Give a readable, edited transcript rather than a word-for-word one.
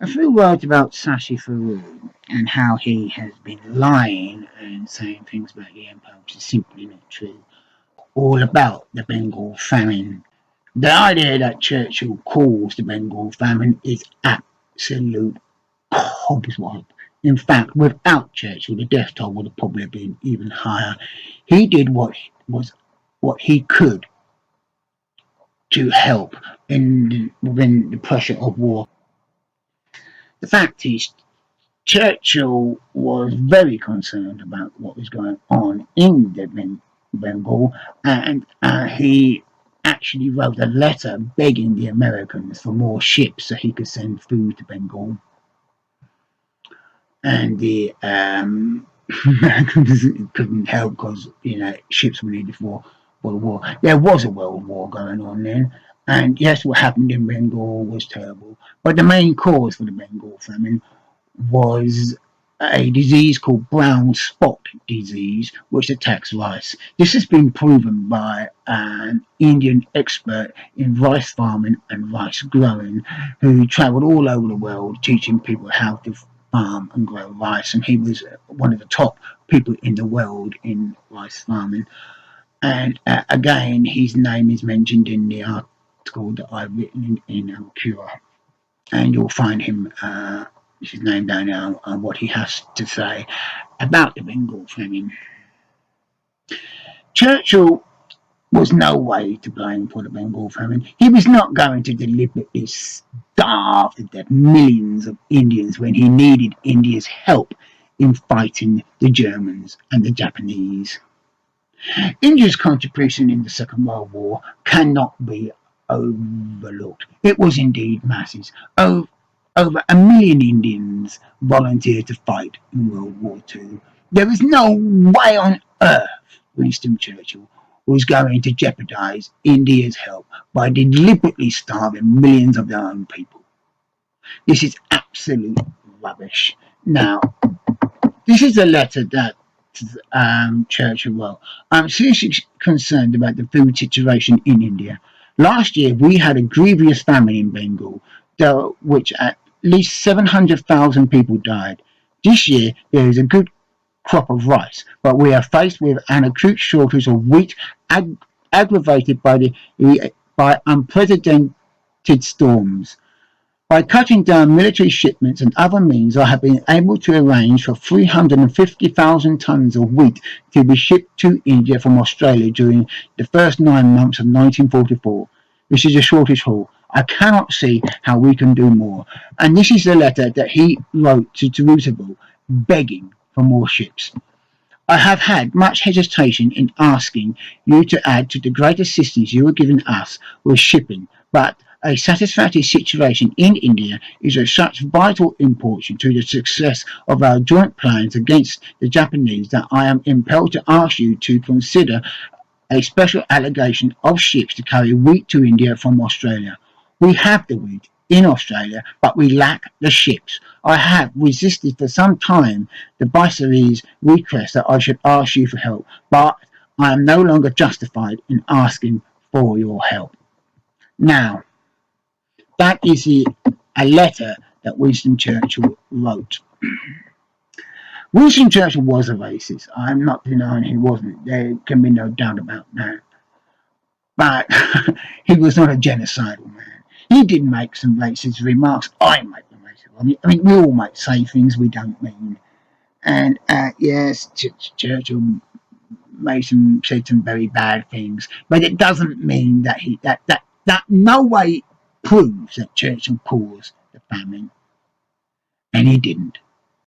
A few words about Sashi Farouk and how he has been lying and saying things about the empire which is simply not true. All about the Bengal famine. The idea that Churchill caused the Bengal famine is absolute hogwash. In fact, without Churchill, the death toll would have probably been even higher. He did what he could to help within the pressure of war. The fact is, Churchill was very concerned about what was going on in the Bengal, and he actually wrote a letter begging the Americans for more ships so he could send food to Bengal. And the Americans couldn't help because ships were needed for the war. There was a world war going on then, and yes, what happened in Bengal was terrible. But the main cause for the Bengal famine was a disease called brown spot disease, which attacks rice. This has been proven by an Indian expert in rice farming and rice growing who travelled all over the world teaching people how to farm and grow rice. And he was one of the top people in the world in rice farming. And again, his name is mentioned in the article that I've written in Our Cure. And you'll find his name down there and what he has to say about the Bengal famine. Churchill was no way to blame for the Bengal famine. He was not going to deliberately starve to death millions of Indians when he needed India's help in fighting the Germans and the Japanese. India's contribution in the Second World War cannot be overlooked. It was indeed massive. Over 1 million Indians volunteered to fight in World War II. There is no way on earth Winston Churchill was going to jeopardise India's help by deliberately starving millions of their own people. This is absolute rubbish. Now, this is a letter that Churchill wrote. I'm seriously concerned about the food situation in India. Last year, we had a grievous famine in Bengal, which at least 700,000 people died. This year, there is a good crop of rice, but we are faced with an acute shortage of wheat, aggravated by unprecedented storms. By cutting down military shipments and other means, I have been able to arrange for 350,000 tons of wheat to be shipped to India from Australia during the first 9 months of 1944. This is a shortage haul. I cannot see how we can do more. And this is the letter that he wrote to Roosevelt, begging for more ships. I have had much hesitation in asking you to add to the great assistance you are giving us with shipping, but a satisfactory situation in India is of such vital importance to the success of our joint plans against the Japanese that I am impelled to ask you to consider a special allocation of ships to carry wheat to India from Australia. We have the wheat in Australia, but we lack the ships. I have resisted for some time the Viceroy's request that I should ask you for help, but I am no longer justified in asking for your help. Now, that is a letter that Winston Churchill wrote. Winston Churchill was a racist. I'm not denying he wasn't. There can be no doubt about that. But he was not a genocidal man. He did make some racist remarks. I make them racist. I mean, we all might say things we don't mean. And yes, Churchill said some very bad things, but it doesn't mean that that no way proves that Churchill caused the famine, and he didn't.